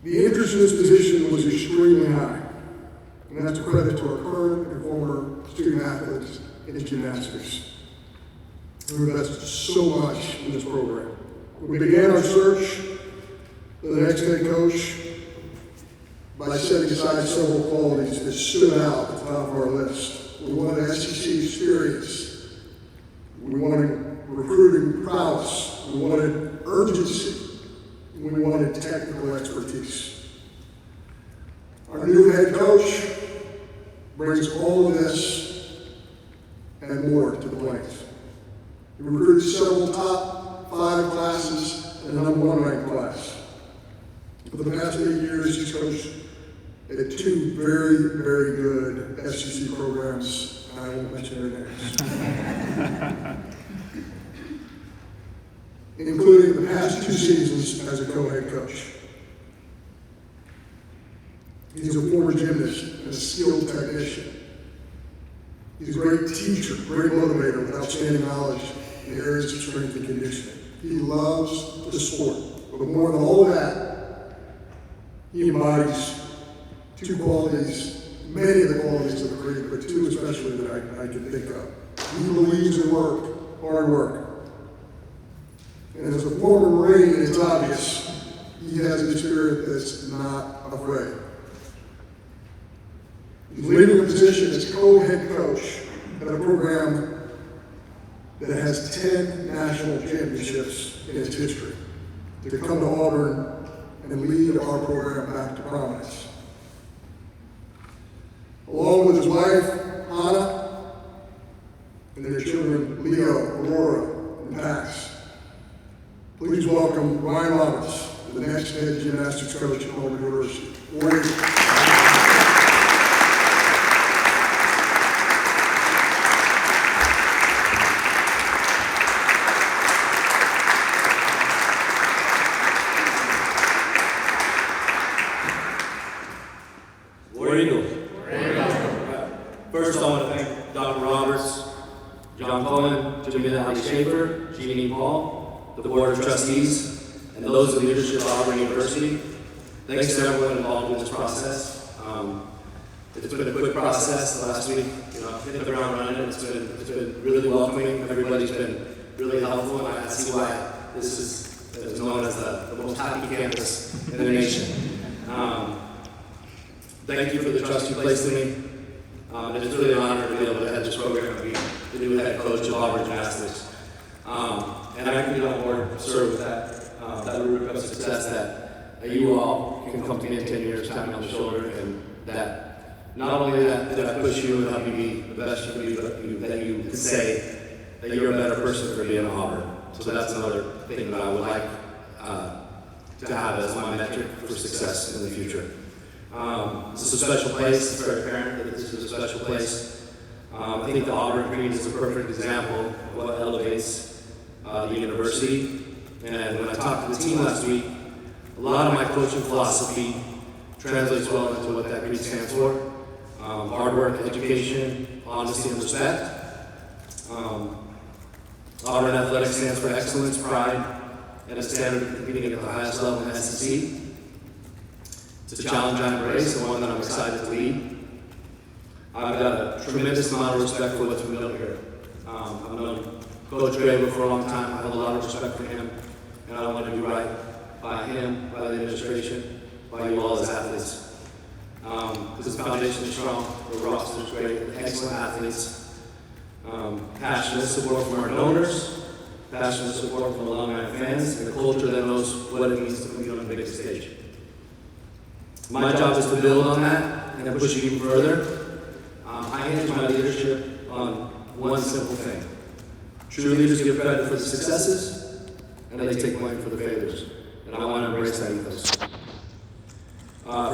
The interest in this position was extremely high, and that's a credit to our current and former student athletes in gymnastics. We invested so much in this program. We began our search for the next head coach by setting aside several qualities that stood out at the top of our list. We wanted SEC experience. We wanted recruiting prowess. We wanted urgency. We wanted technical expertise. Our new head coach brings all of this and more to the Plains. He recruited several top 5 classes and a number 1 ranked class. For the past 8 years, he's coached at 2 very, very good SEC programs, and I won't mention their names. Including the past 2 seasons as a co-head coach. He's a former gymnast and a skilled technician. He's a great teacher, great motivator with outstanding knowledge in the areas of strength and conditioning. He loves the sport, but more than all of that, he embodies 2 qualities, many of the qualities of a Greek, but 2 especially that I can think of. He believes in work, hard work. And as a former Marine, it's obvious he has a spirit that's not afraid. He's leading a position as co-head coach at a program that has 10 national championships in its history. To come to Auburn and lead our program back to prominence. Along with his wife, Hannah, and their children, Leo, Aurora, and Pax. Please welcome Ryan Roberts, the next head gymnastics coach at Auburn University. War Eagles. First, I want to thank Dr. Roberts, John Cohen, Jimmy Schaefer, Jeannie Paul, the Board of Trustees, and those in leadership of Auburn University. Thanks to everyone involved in this process. It's been a quick process the last week. Hit the ground running. It's been really welcoming. Everybody's been really helpful, and I see why this is known as the most happy campus in the nation. Thank you for the trust you placed in me. It's really an honor to be able to head this program and be the new head coach of Auburn Gymnastics. And I can be on board and serve with that rubric of success that you all can come to me in 10 years, tap me on the shoulder, and that not only that I push you and help you be the best you can be, but that you can say that you're a better person for being at Auburn. So that's another thing that I would like to have as my metric for success in the future. This is a special place. It's very apparent that this is a special place. I think the Auburn Green is a perfect example of what elevates the university. And when I talked to the team last week, a lot of my coaching philosophy translates well into what that green stands for. Hard work, education, honesty, and respect. Auburn Athletics stands for excellence, pride, and a standard of competing at the highest level in the SEC. It's a challenge I embrace and one that I'm excited to lead. I've got a tremendous amount of respect for what's been built here. I've known Coach Graber for a long time. I have a lot of respect for him, and I want to do right by him, by the administration, by you all as athletes. Because the foundation is strong, the roster is great, excellent athletes, passionate support from our donors, passionate support from alumni and fans, and a culture that knows what it means to compete on the biggest stage. My job is to build on that and push it even further. I hinge my leadership on one simple thing. True leaders give credit for the successes, and they take blame for the failures. And I want to embrace that ethos.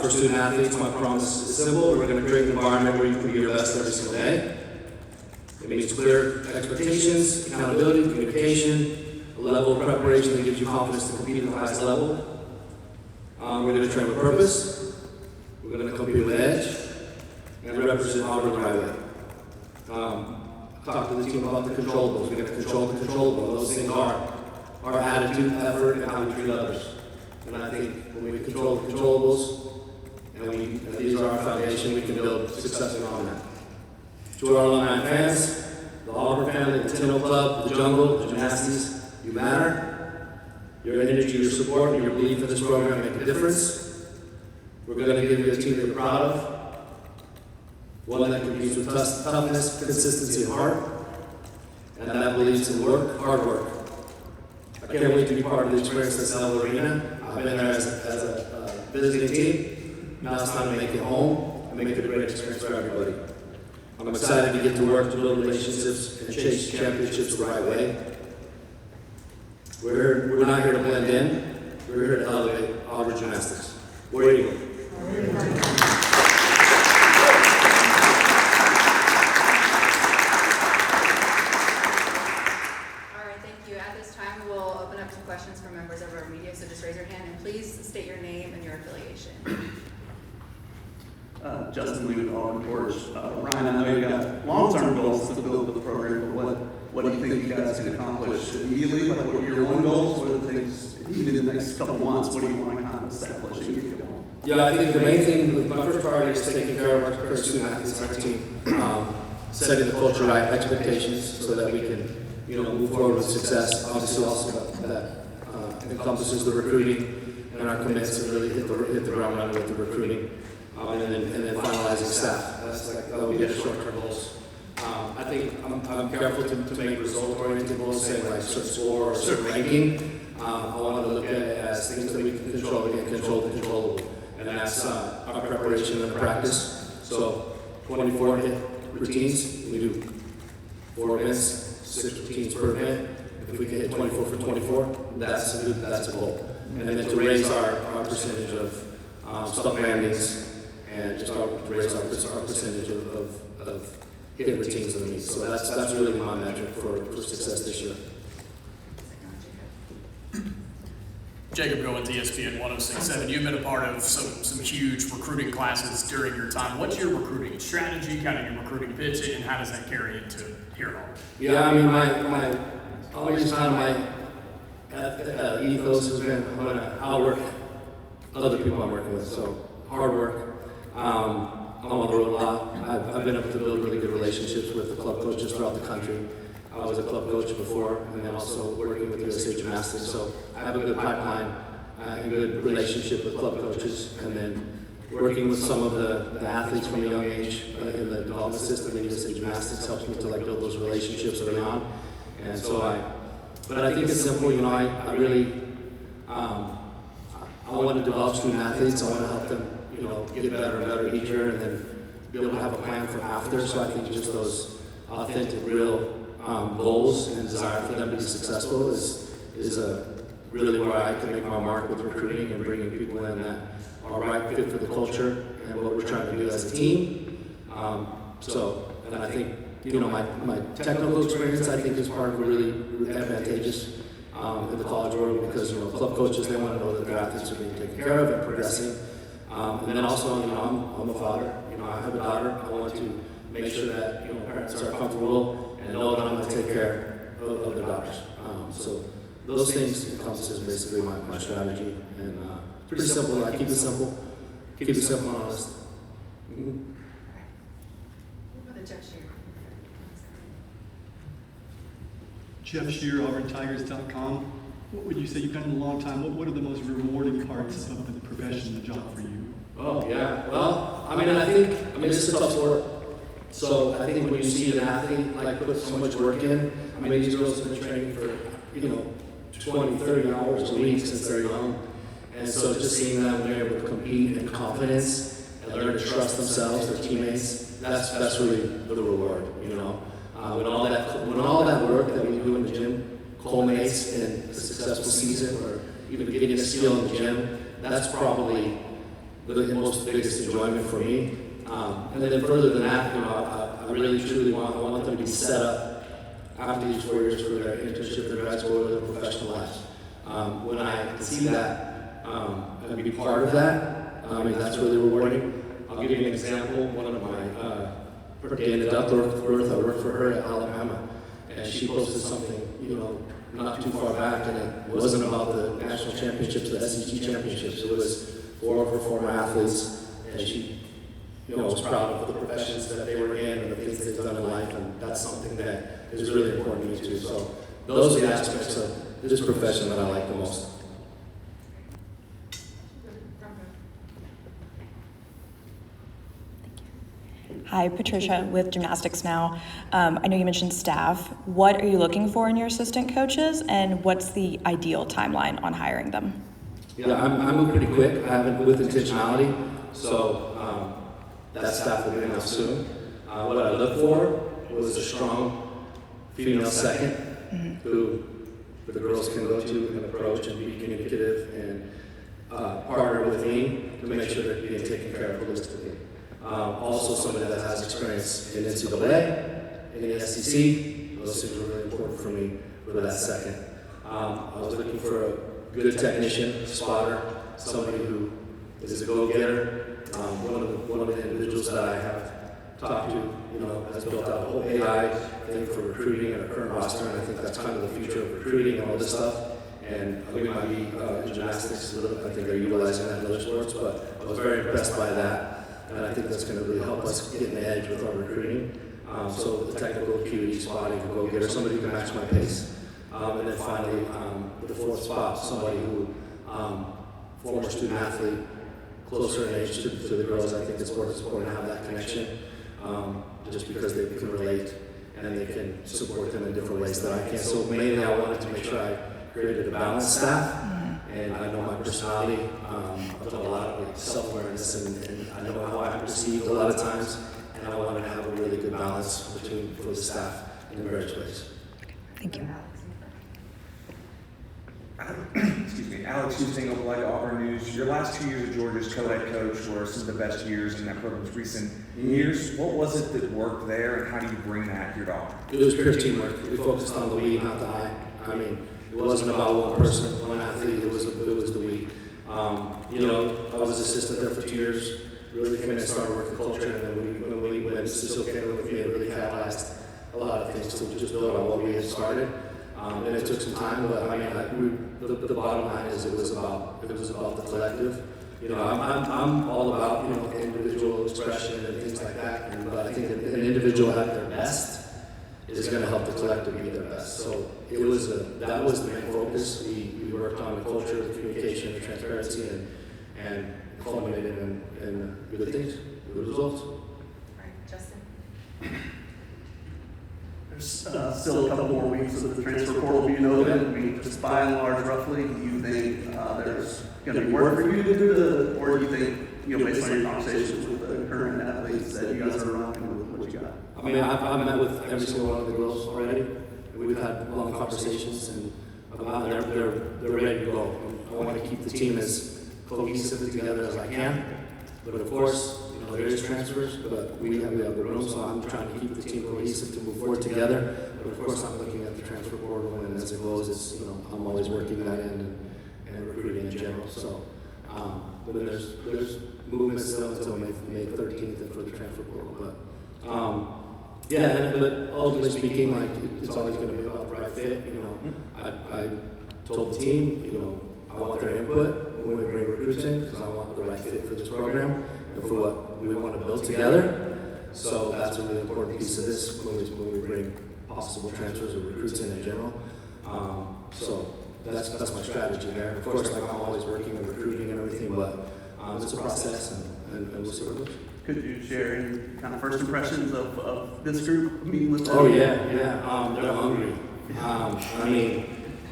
For student athletes, my promise is simple. We're going to create an environment where you can be your best every single day. It means clear expectations, accountability, communication, a level of preparation that gives you confidence to compete at the highest level. We're going to train with purpose. We're going to compete with edge, and represent Auburn the right way. Talk to the team about the controllables. We're going to control the controllable. Those things are our attitude, effort, and how we treat others. And I think when we control the controllables, and these are our foundation, we can build successfully on that. To our alumni and fans, the Auburn family, the Tino Club, the Jungle, the Gymnastics, you matter. Your energy, your support, and your belief in this program make a difference. We're going to give you a team that you're proud of, one that competes with toughness, consistency, and heart, and that believes in work, hard work. I can't wait to be part of the experience that's Neville Arena. I've been there as a visiting team. Now it's time to make it home and make it a great experience for everybody. I'm excited to get to work to build relationships and chase championships the right way. We're not here to blend in. We're here to elevate Auburn Gymnastics. Where are you going? Questions from members of our media, so just raise your hand and please state your name and your affiliation. Justin Lee with Auburn Reporters. Ryan, I know you got long-term goals to build the program, but what do you think you guys can accomplish immediately? Like, what are your own goals? What are the things, even in the next couple of months, what do you want to kind of establish and get going? Yeah, I think the main thing, my first priority is taking care of our current student athletes on our team, setting the culture right, expectations, so that we can, move forward with success. Obviously, also that encompasses the recruiting and our commitments to really hit the ground running with the recruiting, and then finalizing staff. That would be the short-term goals. I think I'm careful to make result-oriented goals, say like certain score or certain ranking. I want to look at it as things that we can control. We can control the controllable, and that's our preparation and practice. So 24 hit routines. We do 4 events, 6 routines per event. If we can hit 24 for 24, that's a goal. And then to raise our percentage of sub landings and just to raise our percentage of hit routines in the meet. So that's really my metric for success this year. Jacob Goins, ESPN 106.7. You've been a part of some huge recruiting classes during your time. What's your recruiting strategy, kind of your recruiting pitch, and how does that carry into here at Auburn? Yeah, I mean, my always kind of my ethos has been I'm going to outwork other people I'm working with. So hard work. I'm on the road a lot. I've been able to build really good relationships with the club coaches throughout the country. I was a club coach before, and then also working with USA Gymnastics. So I have a good pipeline, a good relationship with club coaches, and then working with some of the athletes from a young age in the development system in USA Gymnastics helps me to build those relationships early on. And so but I think it's simple. I really, I want to develop student athletes. I want to help them, get better and better each year, and then be able to have a plan for after. So I think just those authentic, real goals and desire for them to be successful is really where I can make my mark with recruiting and bringing people in that are right fit for the culture and what we're trying to do as a team. And I think, my technical experience, I think, is part of really advantageous in the college world because, club coaches, they want to know that their athletes are being taken care of and progressing. And then also, I'm a father. I have a daughter. I want to make sure that, parents are comfortable and know that I'm going to take care of their daughters. So those things encompasses basically my strategy. And pretty simple. I keep it simple. Keep it simple and honest. Mm-hmm. Jeff Shear, AuburnTigers.com. What would you say you've done in a long time? What are the most rewarding parts of the profession, the job for you? Oh, yeah. Well, I think it's a tough sport. So I think when you see an athlete put so much work in, these girls have been training for, 20, 30 hours a week since they're young. And so just seeing them when they're able to compete in confidence and learn to trust themselves, their teammates, that's really the reward, When all that work that we do in the gym culminates in a successful season or even getting a skill in the gym, that's probably the biggest enjoyment for me. And then further than that, I really truly want them to be set up after these 4 years for their internship, their grad school, or their professional lives. When I can see that and be part of that, that's really rewarding. I'll give you an example. One of my Dana Duckworth, I worked for her at Alabama, and she posted something, not too far back, and it wasn't about the national championships, the SEG championships. It was 4 of her former athletes, and she, was proud of the professions that they were in and the things they've done in life, and that's something that is really important to me too. So those are the aspects of this profession that I like the most. Hi, Patricia with Gymnastics Now. I know you mentioned staff. What are you looking for in your assistant coaches, and what's the ideal timeline on hiring them? Yeah, I move pretty quick. I have it with intentionality, so that staff will be enough soon. What I look for was a strong female second who the girls can go to and approach and be communicative and partner with me to make sure they're being taken care of holistically. Also somebody that has experience in NCAA, in the SEC. Those things were really important for me for that second. I was looking for a good technician, spotter, somebody who is a go-getter. One of the individuals that I have talked to, has built out a whole AI thing for recruiting and our current roster, and I think that's kind of the future of recruiting and all this stuff. And we might be in gymnastics, I think they're utilizing that in other sports, but I was very impressed by that. And I think that's going to really help us get an edge with our recruiting. So the technical acuity, spotting, a go-getter, somebody who can match my pace. And then finally, the fourth spot, somebody who, former student athlete, closer in age to the girls. I think it's important to have that connection, just because they can relate and they can support them in different ways that I can. So mainly I wanted to make sure I created a balanced staff. And I know my personality. I've done a lot of self-awareness, and I know how I'm perceived a lot of times. And I wanted to have a really good balance for the staff in various ways. Thank you. Excuse me, Alex Houston, Open Auburn News. Your last 2 years as Georgia's co-head coach were some of the best years in that program's recent years. What was it that worked there, and how do you bring that here to Auburn? It was pure teamwork. We focused on the we, not the I. I mean, it wasn't about one person, one athlete. It was the we. I was assistant there for 2 years. Really came in and started working culture, and then when we went to Sicily with me, it really catalyzed a lot of things to just build on what we had started. And it took some time, but I mean, the bottom line is it was about the collective. I'm all about individual expression and things like that, but I think an individual at their best is going to help the collective be their best. So that was the main focus. We worked on the culture, the communication, the transparency, and culminated in good things, good results. All right, Justin. There's still a couple more weeks of the transfer portal being open. Just by and large, roughly, do you think there's going to be work for you to do, or do you think, based on your conversations with the current athletes, that you guys are rocking with what you got? I mean, I've met with every single one of the girls already. We've had long conversations, and they're ready to go. I want to keep the team as cohesive together as I can. But of course, there is transfers, but we have the room, so I'm trying to keep the team cohesive to move forward together. But of course, I'm looking at the transfer portal, and as it goes, I'm always working that end and recruiting in general. So, but then there's movement still until May 13th for the transfer portal. But but ultimately speaking, it's always going to be about the right fit. I told the team, I want their input when we bring recruits in, because I want the right fit for this program and for what we want to build together. So that's a really important piece of this when we bring possible transfers or recruits in general. So that's my strategy there. Of course, I'm always working and recruiting and everything, but it's a process, and we'll see what it goes. Could you share any kind of first impressions of this group meeting with them? Oh yeah. They're hungry. I mean,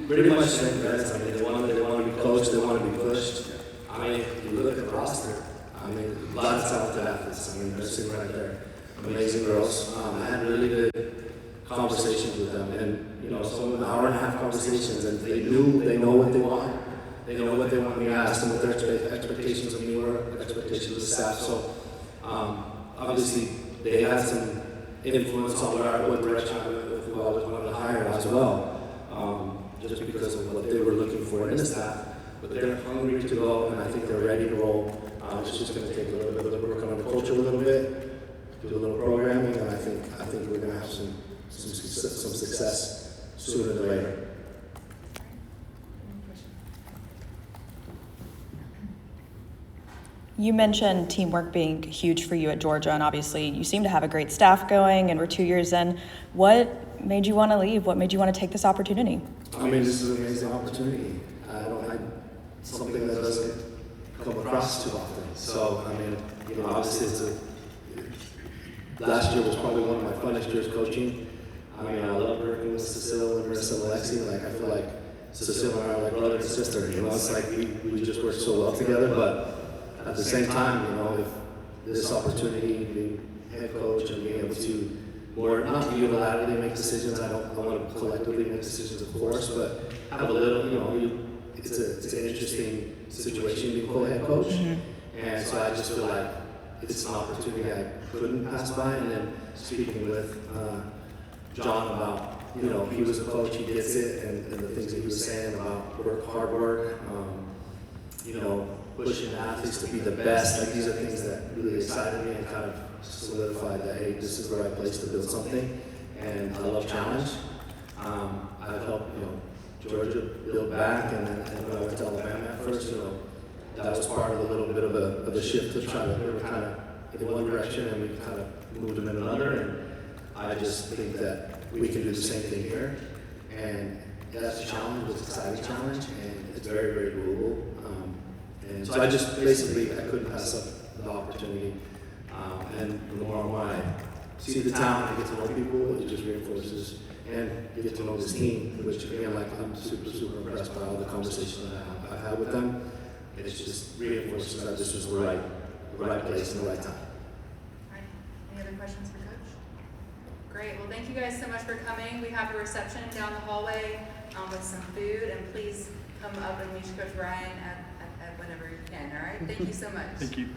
pretty much same guys. I mean, they want to be coached, they want to be pushed. I mean, if you look at the roster, I mean, a lot of talented athletes. I mean, they're sitting right there. Amazing girls. I had really good conversations with them, and some of them hour and a half conversations, and they know what they want. They know what they want me to ask them, what their expectations of me were, expectations of the staff. So obviously they had some influence on what direction I always wanted to hire as well, just because of what they were looking for in the staff. But they're hungry to go, and I think they're ready to roll. It's just going to take a little bit of work on the culture a little bit, do a little programming, and I think we're going to have some success sooner than later. You mentioned teamwork being huge for you at Georgia, and obviously you seem to have a great staff going, and we're 2 years in. What made you want to leave? What made you want to take this opportunity? I mean, this is an amazing opportunity. Something that doesn't come across too often. So, I mean, obviously last year was probably one of my funnest years coaching. I mean, I love working with Cecile and Marissa and Alexi. Like, I feel like Cecile and I are like brother and sister. It's like we just work so well together. But at the same time, if this opportunity, being head coach and being able to not unilaterally make decisions. I want to collectively make decisions, of course, but have a little, it's an interesting situation being co-head coach. Mm-hmm. And so I just feel like it's an opportunity I couldn't pass by. And then speaking with John about, he was a coach, he gets it, and the things that he was saying about hard work, pushing athletes to be the best. Like, these are things that really excited me and kind of solidified that, hey, this is the right place to build something. And I love challenge. I've helped, Georgia build back, and then when I went to Alabama at first, that was part of a little bit of a shift to try to, we were kind of in one direction and we kind of moved them in another. And I just think that we can do the same thing here. And that's a challenge, it's an exciting challenge, and it's very, very doable. And so I just basically, I couldn't pass up the opportunity. And the more and more I see the town and get to know people, it just reinforces, and you get to know this team, which again, like, I'm super, super impressed by all the conversations that I've had with them. It just reinforces that this was the right place and the right time. All right. Any other questions for Coach? Great. Well, thank you guys so much for coming. We have a reception down the hallway with some food, and please come up and meet Coach Brian at whenever you can. All right. Thank you so much. Thank you.